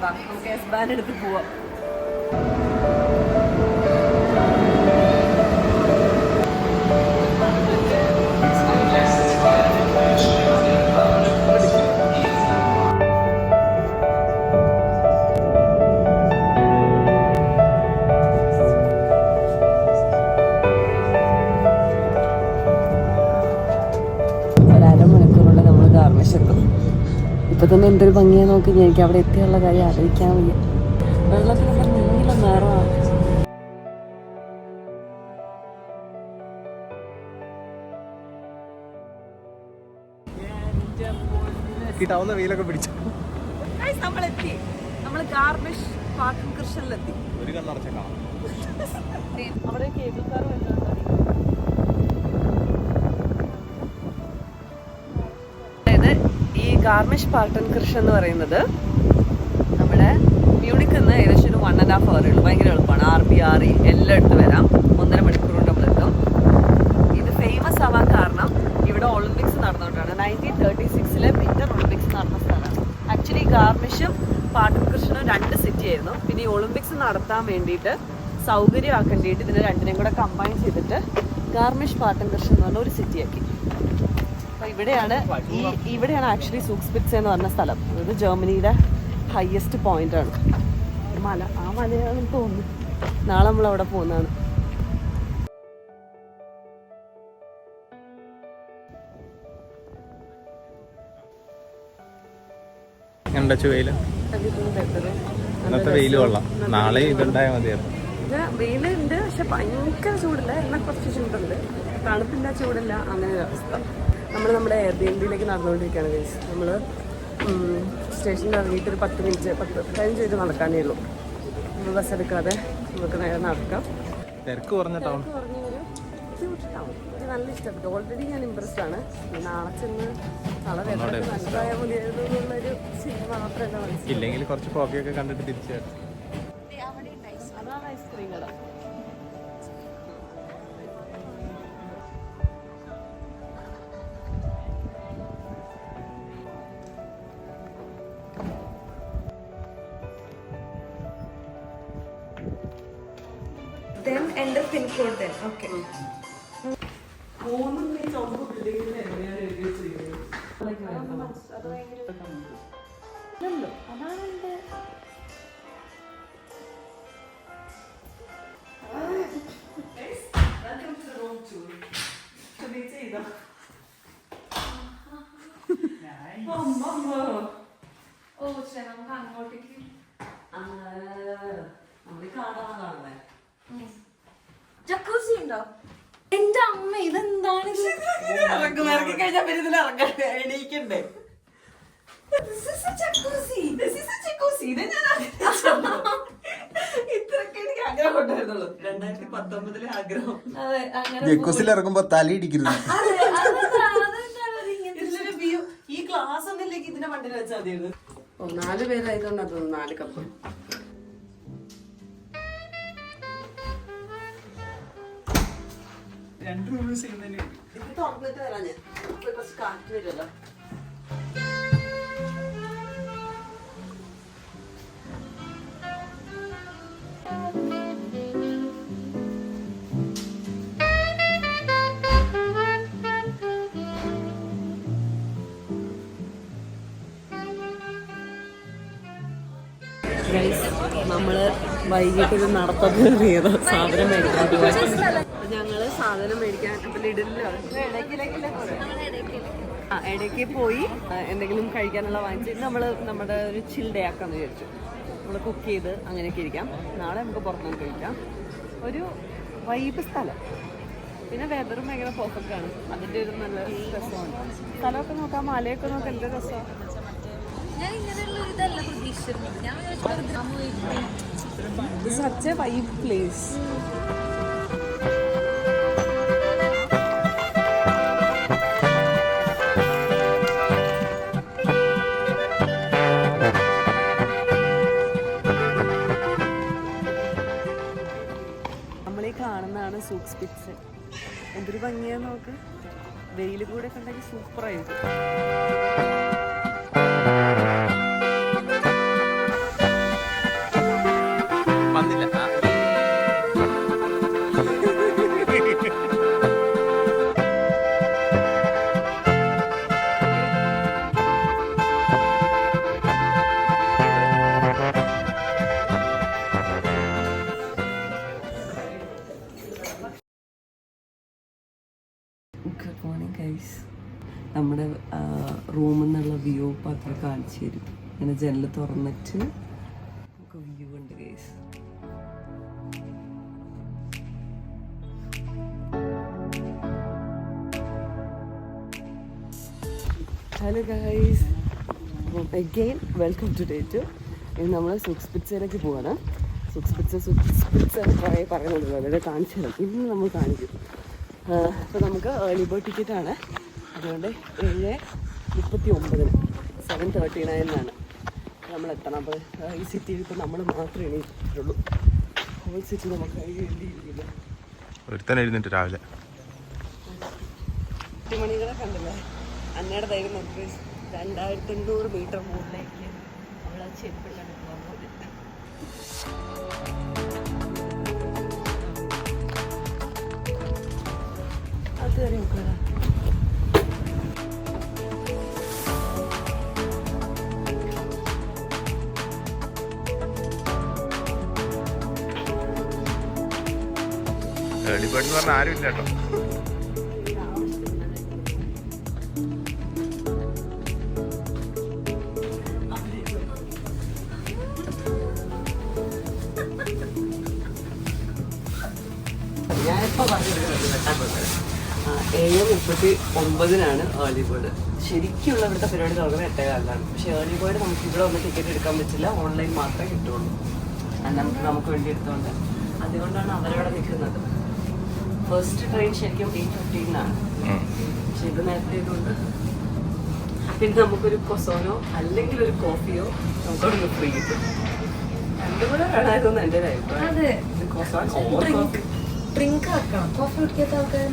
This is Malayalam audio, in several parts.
നമുക്ക് എസ് ബാൻ എടുത്ത് പോവാം. ഇപ്പൊ തന്നെ എന്തൊരു ഭംഗിയാ നോക്കി. എനിക്ക് അവിടെ എത്തിയുള്ള കാര്യം ആലോചിക്കാൻ വയ്യ. വെള്ളത്തിനൊക്കെ നീല നിറമാണ്. നമ്മളെത്തി. നമ്മള് ഗാർമിഷ് പാർട്ടൺ കൃഷ്ണനിലെത്തി. അവിടെ കേബിൾ കാർ വരുന്നുണ്ട്. ഈ ഗാർമിഷ് പാർട്ടൺ കൃഷ് എന്ന് പറയുന്നത് നമ്മുടെ മ്യൂണിക്കിൽ നിന്ന് ഏകദേശം ഒരു 1.5 hour ഉള്ളൂ. ഭയങ്കര എളുപ്പമാണ്. RBR എല്ലാം എടുത്ത് വരാം. 1.5 മണിക്കൂർ കൊണ്ട് നമ്മളെത്തും. ഇത് ഫേമസ് ആവാൻ കാരണം ഇവിടെ ഒളിമ്പിക്സ് നടന്നുകൊണ്ടാണ്. 1936 വിന്റർ ഒളിമ്പിക്സ് നടന്ന സ്ഥലമാണ്. ആക്ച്വലി ഗാർമിഷും പാർട്ടൺ കൃഷ്ണനും 2 സിറ്റി ആയിരുന്നു. പിന്നെ ഈ ഒളിമ്പിക്സ് നടത്താൻ വേണ്ടിയിട്ട് സൗകര്യമാക്കേണ്ടിയിട്ട് ഇതിനെ രണ്ടിനെയും കൂടെ കമ്പൈൻ ചെയ്തിട്ട് ഗാർമിഷ് പാർട്ടൺ കൃഷ്ണൻ എന്ന് പറഞ്ഞ ഒരു സിറ്റിയാക്കി. അപ്പോൾ ഇവിടെയാണ് ആക്ച്വലി സൂക്സ്പിറ്റ്സ് എന്ന് പറഞ്ഞ സ്ഥലം. അത് ജർമ്മനിയുടെ ഹയസ്റ്റ് പോയിന്റാണ്. മല, ആ മലയാണെന്ന് തോന്നുന്നു. നാളെ നമ്മൾ അവിടെ പോകുന്നതാണ്. വെയിലുണ്ട്, പക്ഷെ ഭയങ്കര ചൂടില്ല. എന്നാൽ കുറച്ച് ചൂടുണ്ട്. തണുപ്പില്ല, ചൂടില്ല, അങ്ങനെ ഒരു അവസ്ഥ. നമ്മുടെ എയർബിഎൻബിയിലേക്ക് നടന്നുകൊണ്ടിരിക്കുകയാണ് ഗൈസ്. നമ്മൾ സ്റ്റേഷനിൽ ഇറങ്ങിയിട്ട് ഒരു 10 മിനിറ്റ് 15 നടക്കാനേ ഉള്ളൂ. നമ്മൾ ബസ് എടുക്കാതെ നമുക്ക് നേരെ നടക്കാം. തിരക്ക് കുറഞ്ഞ ടൗൺ, നല്ല ഇഷ്ടപ്പെട്ടു. ഓൾറെഡി ഞാൻ ഇമ്പ്രസ്ഡ് ആണ്. നാളെ ചെന്ന് നാളെ നല്ലതായ മതിയായിരുന്നു എന്നുള്ളൊരു സിനിമ മാത്രമല്ല മനസ്സിലായി. ഇല്ലെങ്കിൽ കുറച്ച് കോഫിയൊക്കെ കണ്ടിട്ട് തിരിച്ചു. അതാണ് ഐസ്ക്രീം കട. Then enter pin code then. Okay. Jacuzzi ഉണ്ടോ? എന്റെ അമ്മ, ഇതെന്താണ്? എണീക്കണ്ടേ? ഇത്രയൊക്കെ എനിക്ക് ആഗ്രഹം ഉണ്ടായിരുന്നുള്ളൂ. 2019 ആഗ്രഹം. ജക്കൂസിൽ ഇറങ്ങുമ്പോ തലയിടിക്കുന്നു. ഇതിലൊരു വ്യൂ. ഈ ക്ലാസ് ഒന്നിലേക്ക് ഇതിനെ വണ്ടിയിൽ വെച്ചാൽ മതിയായിരുന്നു. 4 പേരായതുകൊണ്ട് അത് 4 കപ്പ്. ഇത് തുറന്നിട്ട് വരാം ഞാൻ. കുറച്ച് കാറ്റ് വരുമല്ലോ. നമ്മള് വൈകിട്ടൊരു നടത്തത് സാധനം മേടിക്കാൻ. ഞങ്ങള് സാധനം മേടിക്കാൻ ഇടയ്ക്ക് പോയി എന്തെങ്കിലും കഴിക്കാനുള്ള വാങ്ങിച്ചിട്ട് നമ്മൾ നമ്മുടെ ഒരു ചിൽ ഡേ ആക്കാന്ന് വിചാരിച്ചു. നമ്മൾ കുക്ക് ചെയ്ത് അങ്ങനെയൊക്കെ ഇരിക്കാം. നാളെ നമുക്ക് പുറത്തുനിന്ന് കഴിക്കാം. ഒരു വൈബ് സ്ഥലം. പിന്നെ വെതറും ഭയങ്കര പെർഫെക്റ്റ് ആണ്. അതിൻ്റെ ഒരു നല്ല രസമാണ്. സ്ഥലമൊക്കെ നോക്കാം, മലയൊക്കെ നോക്കാം, എന്ത് രസമാണ്. It's such a vibe place. നമ്മളീ കാണുന്നതാണ് സൂക്സ്പിറ്റ്സ്. എന്തൊരു ഭംഗിയാ നോക്ക്. വെയിൽ കൂടെ കണ്ടെങ്കിൽ സൂപ്പറായിരിക്കും. Morning guys. നമ്മുടെ റൂമിൽ നിന്നുള്ള വ്യൂ ഇപ്പോൾ അത്ര കാണിച്ചു തരും. ഇങ്ങനെ ജനൽ തുറന്നിട്ട് നമുക്ക് വ്യൂ ഉണ്ട് guys. Hello guys, again welcome to day 2. ഇനി നമ്മൾ സുക്സ്പിറ്റ്സയിലേക്ക് പോവാണ്. സുക്സ്പിറ്റ്സ് കുറേ പറയുന്നുണ്ടല്ലോ, അതായത് കാണിച്ചു തരാം. ഇന്ന് നമ്മൾ കാണിക്കും. അപ്പോൾ നമുക്ക് ഏർലി ബേർഡ് ടിക്കറ്റാണ്. അതുകൊണ്ട് 7:39 7:39 നമ്മൾ എത്തണം. അപ്പോൾ ഈ സിറ്റിയിൽ ഇപ്പോൾ നമ്മൾ മാത്രമേ എണീറ്റിട്ടുള്ളൂ. ഹോൾ സിറ്റി നമുക്ക് എഴുതിയിരിക്കില്ല. ഒരുത്തൻ എഴുന്നിട്ട് രാവിലെ 8 മണികളെ കണ്ടില്ലേ? അന്നയുടെ ധൈര്യം നോക്കി 2800 മീറ്റർ മുകളിലേക്ക് അവൾ ആ ചെരുപ്പിട്ടാണ് പോകുന്നത്. അത് വരെ നോക്കടാ. ഏർലി ബേർഡ് എന്ന് പറഞ്ഞാൽ ആരും ഇല്ല കേട്ടോ. ഞാനിപ്പോൾ പറഞ്ഞത് 7:39 ഏർലി ബേർഡ്. ശരിക്കുള്ള ഇവിടുത്തെ പരിപാടി തുടങ്ങുന്നത് 8:15. പക്ഷേ ഏർലി ബേർഡ് നമുക്ക് ഇവിടെ വന്ന് ടിക്കറ്റ് എടുക്കാൻ പറ്റില്ല, ഓൺലൈൻ മാത്രമേ കിട്ടുള്ളൂ. നമുക്ക് വേണ്ടി എടുത്തോണ്ട് അതുകൊണ്ടാണ് അവരവിടെ നിൽക്കുന്നത്. ഫസ്റ്റ് ട്രെയിൻ ശരിക്കും 8:15 പക്ഷെ ഇത് നേരത്തെ ഇതുകൊണ്ട് പിന്നെ നമുക്കൊരു കൊസോനോ അല്ലെങ്കിൽ ഒരു കോഫിയോ നമുക്കവിടെ ഫ്രീ കിട്ടും. രണ്ടും കൂടെ വേണമായിരുന്നു എൻ്റെ ഒരു അഭിപ്രായം. കൊസോനോ ഓർ കോഫി ഡ്രിങ്ക് ആക്കണം. കോഫി കുടിക്കാത്ത ആൾക്കാർ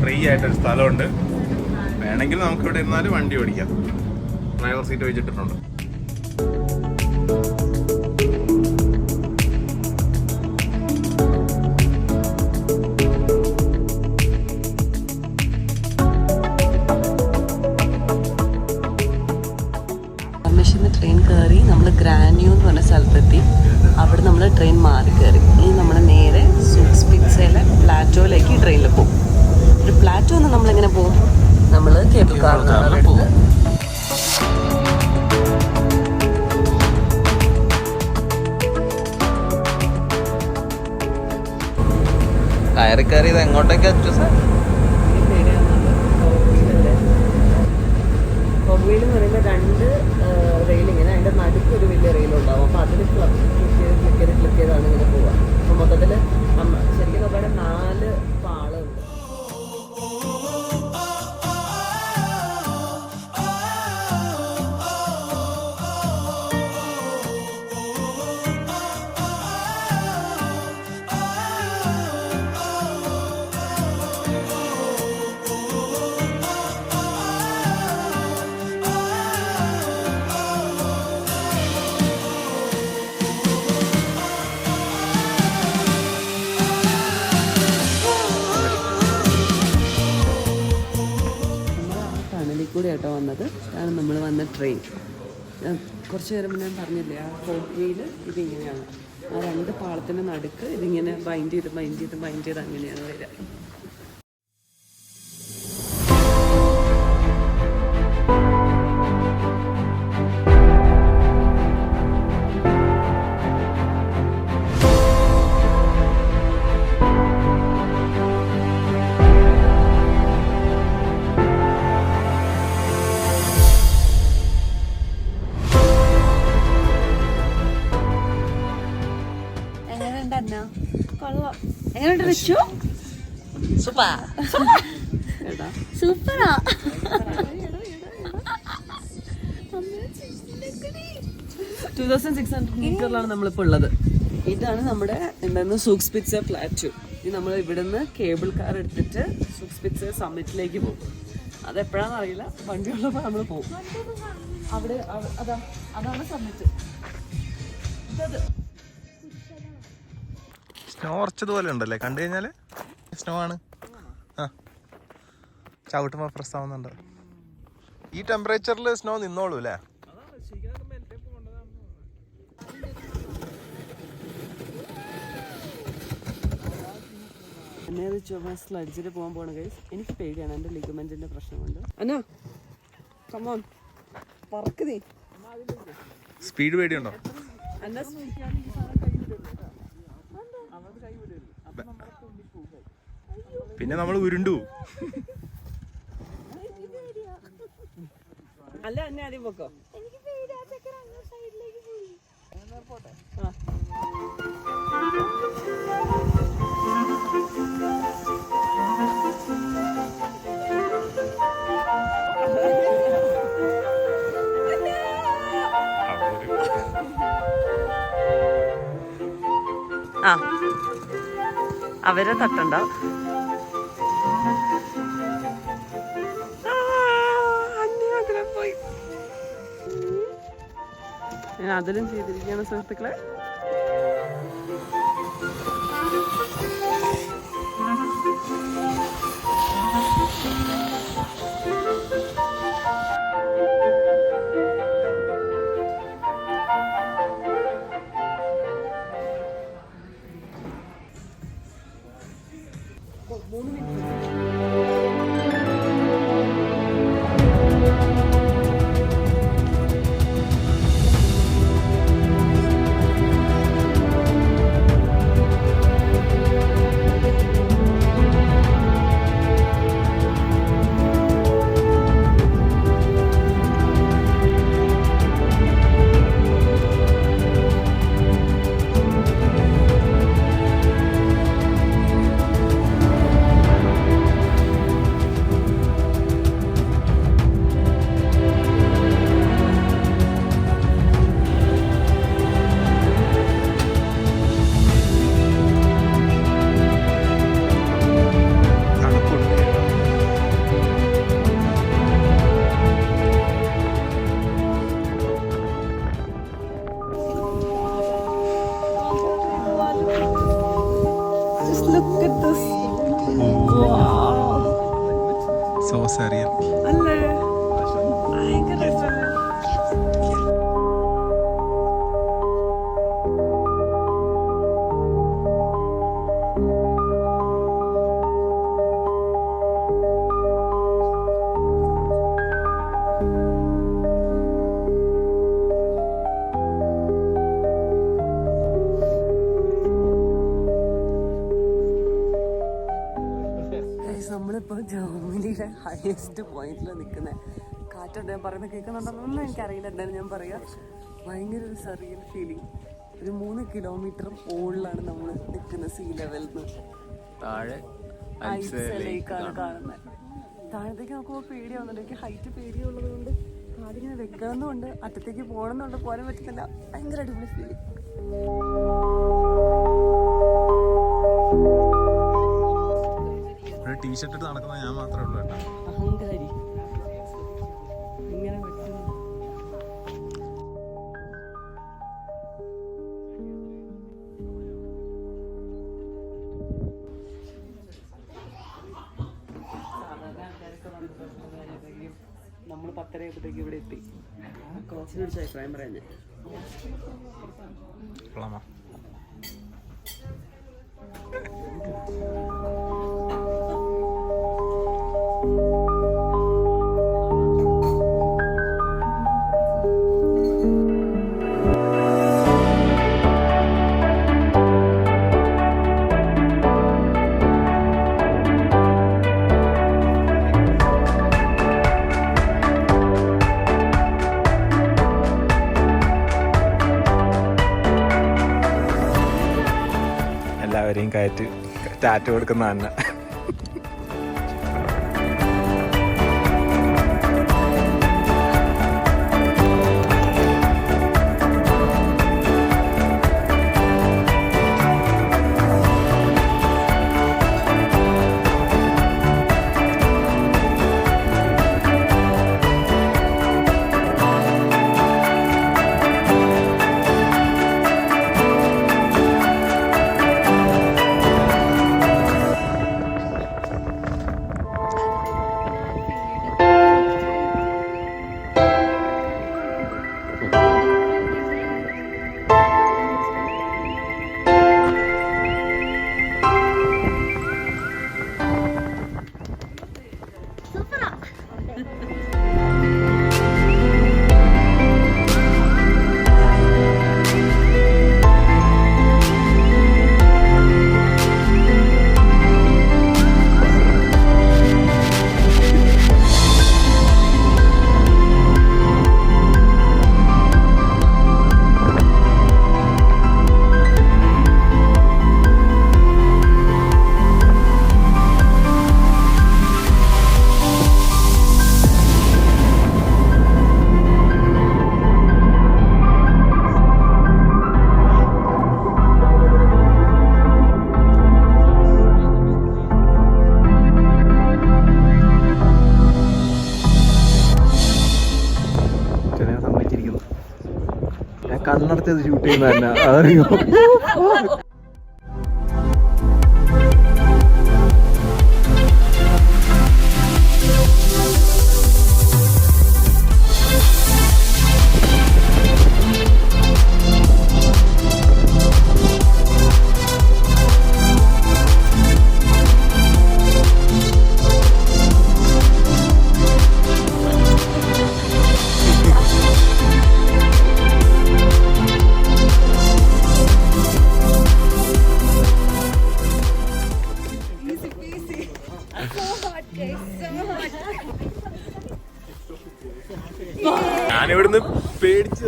ഫ്രീ ആയിട്ടൊരു സ്ഥലമുണ്ട്. വേണമെങ്കിൽ നമുക്ക് ഇവിടെ ഇരുന്നാലും വണ്ടി ഓടിക്കാം. ഡ്രൈവർ സീറ്റ് വെച്ചിട്ടുണ്ട്. ട്രെയിൻ കയറി നമ്മൾ ഗ്രാന്യൂ എന്ന് പറഞ്ഞ സ്ഥലത്തെത്തി. അവിടെ നമ്മൾ ട്രെയിൻ മാറി കയറി. ഇനി നമ്മൾ നേരെ സുക്സ്പിറ്റ്സയിലെ പ്ലാറ്റോയിലേക്ക് ട്രെയിനിൽ പോകും. ഒരു പ്ലാറ്റോ എന്ന് നമ്മളെങ്ങനെ പോകും? നമ്മൾ കേബിൾ കാറിൽ പോകും. കയറി കയറി ഇത് എങ്ങോട്ടേക്കാ സാർ? ഹോഗ്വീൽ എന്ന് പറയുമ്പോൾ 2 റെയിലിങ്ങനെ, അതിൻ്റെ നടുക്ക് ഒരു വലിയ റെയിലുണ്ടാവും. അപ്പോൾ അതിൽ ക്ലിക്ക് ചെയ്താണ് ഇങ്ങനെ പോവുക. അപ്പോൾ മൊത്തത്തിൽ ശരിക്കും നോക്കുകയാണെങ്കിൽ 4 പാളുണ്ട്. കൂടെ കേട്ടോ വന്നത്. ഇതാണ് നമ്മൾ വന്ന ട്രെയിൻ. കുറച്ച് നേരം മുന്നേ പറഞ്ഞില്ലേ, ആ ഹോഗ്വീൽ ഇതിങ്ങനെയാണ്. ആ 2 പാളത്തിൻ്റെ നടുക്ക് ഇതിങ്ങനെ ബൈൻഡ് ചെയ്ത് അങ്ങനെയാണ് വരിക. എങ്ങനെയുണ്ട് റിച്ചു? സൂപ്പറാ. 2600 മീറ്ററിലാണ് നമ്മളിപ്പോൾ ഉള്ളത്. ഇതാണ് നമ്മുടെ എന്തായിരുന്നു സുക്സ്പിറ്റ്സ പ്ലാറ്റോ. ഇനി നമ്മൾ ഇവിടുന്ന് കേബിൾ കാർ എടുത്തിട്ട് സുക്സ്പിറ്റ്സ സമ്മിറ്റിലേക്ക് പോകും. അതെപ്പോഴാണെന്ന് അറിയില്ല, വണ്ടിയുള്ളപ്പോൾ നമ്മൾ പോകും. അവിടെ അതാണ് സമ്മിറ്റ്. സ്നോ ഉറച്ചതുപോലെ ഉണ്ടല്ലേ കണ്ടു കഴിഞ്ഞാല്? സ്നോ ആണ്. ആ ചവിട്ടുമ്പോ പ്രസ്താവുന്നുണ്ട്. ഈ ടെമ്പറേച്ചറിൽ സ്നോ നിന്നോളൂ അല്ലേ? എന്നെ അത് ചുമസിൽ അടിച്ചിട്ട് പോകാൻ പോണ ഗൈസ്. എനിക്ക് പേടിയാണ് എൻ്റെ ലിഗമെന്റിന്റെ പ്രശ്നം കൊണ്ട്. അന്നാ കമോൺ പറക്ക് നീ. സ്പീഡ് പേടിയുണ്ടോ? പിന്നെ നമ്മൾ ഉരുണ്ടു. അല്ല എന്നെ ആദ്യം പൊക്കോ. ആ അവരെ തട്ടണ്ട. ഞാൻ അതിലും ചെയ്തിരിക്കുകയാണ് സുഹൃത്തുക്കളെ. നമ്മളിപ്പോൾ ജർമ്മനിയിലെ ഹയസ്റ്റ് പോയിന്റിൽ നിൽക്കുന്നത്. കാറ്റുണ്ട് ഞാൻ പറയുന്നത് കേൾക്കുന്നുണ്ടെന്നൊന്നും എനിക്കറിയില്ല. എന്തായാലും ഞാൻ പറയാം, ഭയങ്കര ഒരു സറിയൽ ഫീലിംഗ്. ഒരു 3 കിലോമീറ്റർ മുകളിലാണ് നമ്മൾ നിൽക്കുന്നത്. സീ ലെവലിൽ നിന്ന് താഴെ ഐസ് ലേക്കാണ് കാണുന്നത്. താഴത്തേക്ക് നോക്കുമ്പോൾ പേടിയാവുന്നുണ്ട്. എനിക്ക് ഹൈറ്റ് പേടിയുള്ളത് കൊണ്ട് കാടിങ്ങനെ വെക്കണമെന്നുണ്ട്, അറ്റത്തേക്ക് പോകണമെന്നുണ്ട്, പോരാൻ പറ്റുന്നില്ല. ഭയങ്കര അടിപൊളി ഫീലിംഗ്. ടീഷർട്ട് ഇട്ട് നടക്കുന്ന ഞാൻ മാത്രമേ ഉള്ളൂ കേട്ടോ. അഹങ്കാരി ഇങ്ങനെ പറ്റുന്നു. നമ്മൾ 10:30 ഇവിടെ എത്തി. ക്രോസിനെ കുറിച്ച് അഭിപ്രായം പറയാൻ ഞാൻ എല്ലാവരെയും കയറ്റി ടാറ്റ കൊടുക്കുന്ന അന്ന. കണ്ണടച്ചത് ഷൂട്ട് ചെയ്യുന്ന തന്നെ അതറിയോ. ഞാനിവിടുന്ന് പേടിച്ച്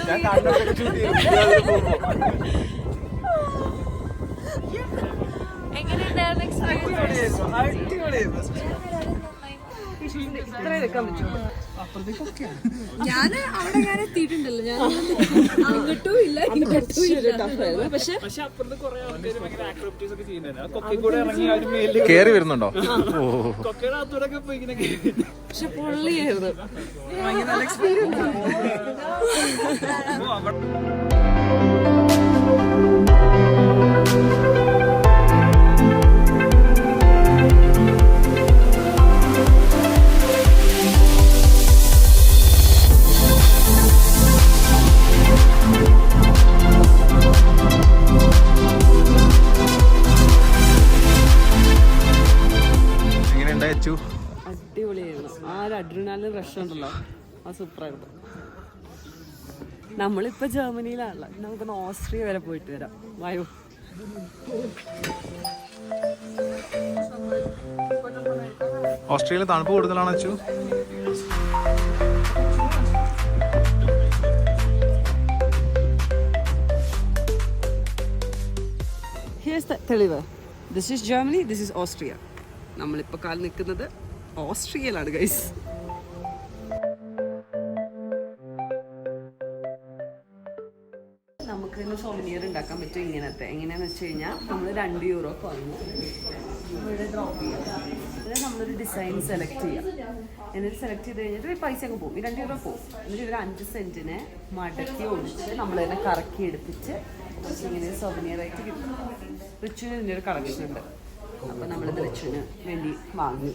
ഞാൻ കണ്ണൊക്കെ ഷൂട്ട് ഇത്രയും വെക്കാൻ പറ്റും. ഞാൻ അവിടെ ഞാൻ എത്തിയിട്ടുണ്ടല്ലോ, ഞാൻ അങ്ങോട്ടും ഇല്ല ഇങ്ങോട്ടും ഇല്ല. പക്ഷെ കേറി വരുന്നുണ്ടോ? പക്ഷെ പൊള്ളിയായിരുന്നു. അടിപൊളിയായിരുന്നു. ആ ഒരു അഡ്രിനാലിൻ റഷ് ഉണ്ടല്ലോ, അത് സൂപ്പറായിരുന്നു. നമ്മളിപ്പോ ജർമ്മനിയിലാണല്ലോ, നമുക്കൊന്ന് ഓസ്ട്രിയ വരെ പോയിട്ട് വരാം. വായോ. ഓസ്ട്രേലിയ തണുപ്പ് കൂടുതലാണോ അച്ചു? Here's the തെളിവ്. This is Germany, this is Austria. നമ്മളിപ്പോൾ കാൽ നിൽക്കുന്നത് ഓസ്ട്രിയയിലാണ് ഗൈസ്. നമുക്ക് തന്നെ സോവനിയർ ഉണ്ടാക്കാൻ പറ്റും ഇങ്ങനത്തെ. എങ്ങനെയാണെന്ന് വെച്ച് കഴിഞ്ഞാൽ നമ്മൾ €2 വാങ്ങും, ഇവിടെ ഡ്രോപ്പ് ചെയ്യാം. എന്നിട്ട് നമ്മളൊരു ഡിസൈൻ സെലക്ട് ചെയ്യാം. എന്നിട്ട് സെലക്ട് ചെയ്ത് കഴിഞ്ഞിട്ട് പൈസ അങ്ങ് പോകും, €2 പോകും. എന്നിട്ട് ഇവർ 5 സെൻറ്റിന് മടക്കി ഒഴിച്ച് നമ്മൾ തന്നെ കറക്കി എടുപ്പിച്ച് ഇങ്ങനെ സോവനിയറായിട്ട് കിട്ടും. റിച്ചുവിന് ഇതിൻ്റെ ഒരു കളക്ഷൻ ഉണ്ട്, അപ്പോൾ നമ്മളിത് റിച്ചുവിന് വേണ്ടി വാങ്ങി.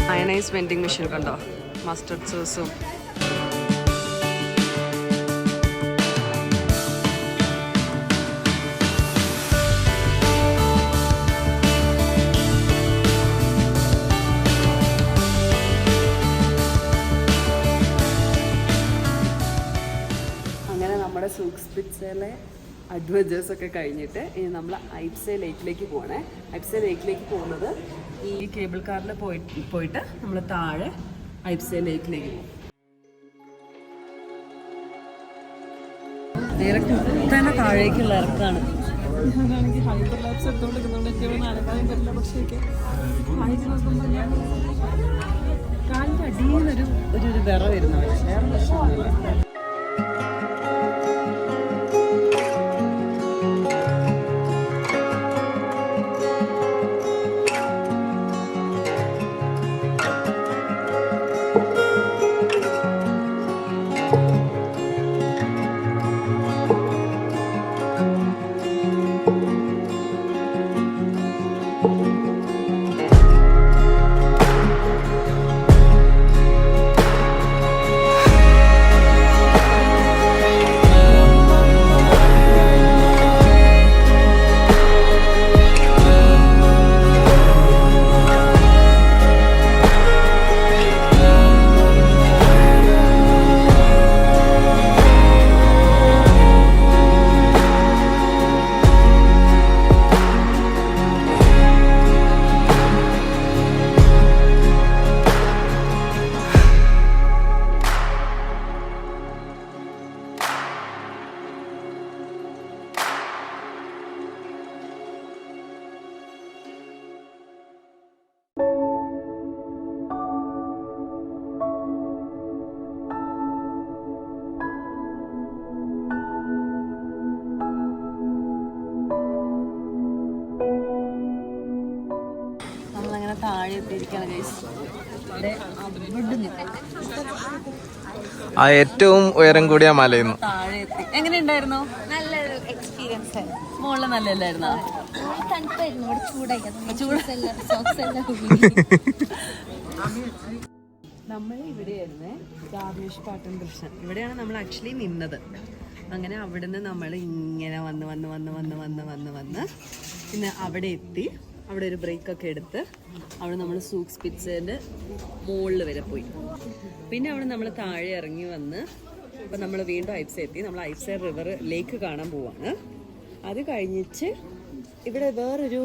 മയണൈസ് വെൻഡിങ് മെഷീൻ കണ്ടോ, മസ്റ്റർഡ് സോസും. അങ്ങനെ നമ്മുടെ സൂക്സ്പിറ്റ്സിലെ അഡ്വഞ്ചേഴ്സ് ഒക്കെ കഴിഞ്ഞിട്ട് ഇനി നമ്മൾ ഐപ്സേ ലേക്കിലേക്ക് പോകണേ. ഐപ്സേ ലേക്കിലേക്ക് പോകുന്നത് ഈ കേബിൾ കാറിൽ പോയിട്ട് നമ്മൾ താഴെ ഐപ്സേ ലേക്കിലേക്ക് പോകും. നേരെ കുത്തനെ താഴേക്കുള്ള ഇറക്കാണ്. കാലിൻ്റെ അടിയിൽ നിന്നൊരു വിറ വരുന്നവരെ വേറെ പ്രശ്നമൊന്നുമില്ല. താഴെ എത്തിയിരിക്കുകയാണ് ഗൈസ്. ഇവിടെ അവിടുന്ന് ആ ഏറ്റവും ഉയരം കൂടിയ മലയിന്ന് താഴെ എത്തി. എങ്ങനെയുണ്ടായിരുന്നു? നല്ലൊരു എക്സ്പീരിയൻസ് ആയിരുന്നു. മുകളിൽ നല്ലല്ലായിരുന്നോ? തണുപ്പായിരുന്നു, ഇവിടെ ചൂടായിരുന്നു. നമ്മൾ ഇവിടെയായിരുന്നേ, ഗാർമിഷ് പാട്ടൻ കൃഷ്ണൻ. ഇവിടെയാണ് നമ്മൾ ആക്ച്വലി നിന്നത്. അങ്ങനെ അവിടുന്ന് നമ്മൾ ഇങ്ങനെ വന്ന് വന്ന് വന്ന് വന്ന് വന്ന് വന്ന് വന്ന് പിന്നെ അവിടെ എത്തി. അവിടെ ഒരു ബ്രേക്കൊക്കെ എടുത്ത് അവിടെ നമ്മൾ സൂക്ക് സ്പിറ്റ്സിൻ്റെ മുകളിൽ വരെ പോയി. പിന്നെ അവിടെ നമ്മൾ താഴെ ഇറങ്ങി വന്ന് ഇപ്പം നമ്മൾ വീണ്ടും ഐപ്സ എത്തി. നമ്മൾ ഐപ്സ റിവർ ലേക്ക് കാണാൻ പോവാണ്. അത് കഴിഞ്ഞിട്ട് ഇവിടെ വേറൊരു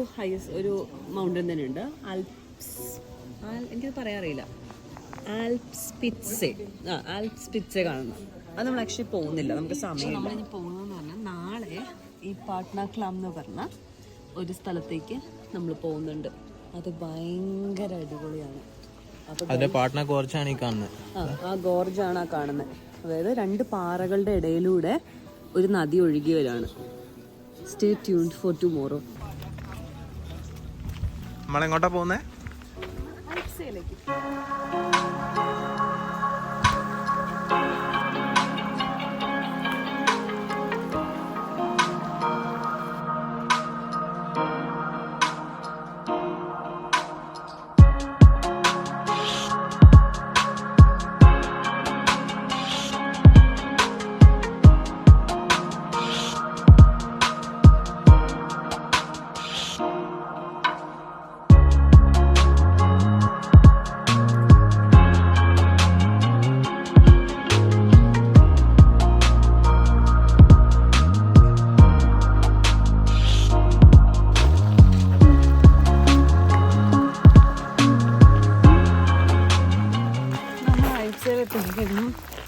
ഒരു മൗണ്ടൻ തന്നെ ഉണ്ട്, എനിക്കത് പറയാറിയില്ല, ആൽപ്സ്പിറ്റ്സെ കാണുന്നത്. അത് നമ്മൾ ആക്ച്വലി പോകുന്നില്ല, നമുക്ക് സമയം. നമ്മളിനി പോകുന്നതെന്ന് പറഞ്ഞാൽ നാളെ ഈ പാട്ന ക്ലം എന്ന് പറഞ്ഞ ഒരു സ്ഥലത്തേക്ക് നമ്മൾ പോകുന്നുണ്ട്. അത് ഭയങ്കര അടിപൊളിയാണ്. അതിന്റെ പാട്ന ഗോർജാണ് ഈ കാണുന്നത്. ആ ഗോർജാണ് ആ കാണുന്നത്. അതായത് 2 പാറകളുടെ ഇടയിലൂടെ ഒരു നദി ഒഴുകി വരാണ്. Stay tuned for tomorrow. നമ്മളെങ്ങോട്ടാ പോകുന്നേ? ഐപ്സയിലേക്ക്.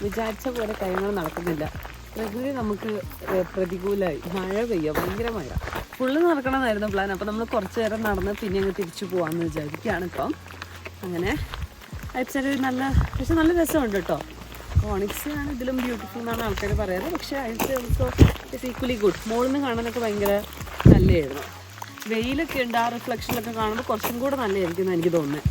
വിചാരിച്ച പോലെ കാര്യങ്ങൾ നടക്കുന്നില്ല. പ്രകൃതി നമുക്ക് പ്രതികൂലമായി. മഴ പെയ്യുക, ഭയങ്കര മഴ. ഫുള്ള് നടക്കണമെന്നായിരുന്നു പ്ലാൻ. അപ്പോൾ നമ്മൾ കുറച്ച് നേരം നടന്ന് പിന്നെ അങ്ങ് തിരിച്ചു പോകാമെന്ന് വിചാരിക്കുകയാണ് ഇപ്പം. അങ്ങനെ ഐപ്സയിൽ പക്ഷെ നല്ല രസമുണ്ട് കേട്ടോ. ഓണിക്സ് ആണ് ഇതിലും ബ്യൂട്ടിഫുൾ എന്നാണ് ആൾക്കാർ പറയാറ്. പക്ഷേ ഐപ്സ ഓൾസോ ഇസ് ഈക്വലി ഗുഡ്. മുകളിൽ നിന്ന് കാണാനൊക്കെ ഭയങ്കര നല്ലതായിരുന്നു. വെയിലൊക്കെ ഉണ്ട്, ആ റിഫ്ലക്ഷനൊക്കെ കാണുമ്പോൾ കുറച്ചും കൂടെ നല്ലതായിരിക്കും എന്ന് എനിക്ക് തോന്നുന്നത്.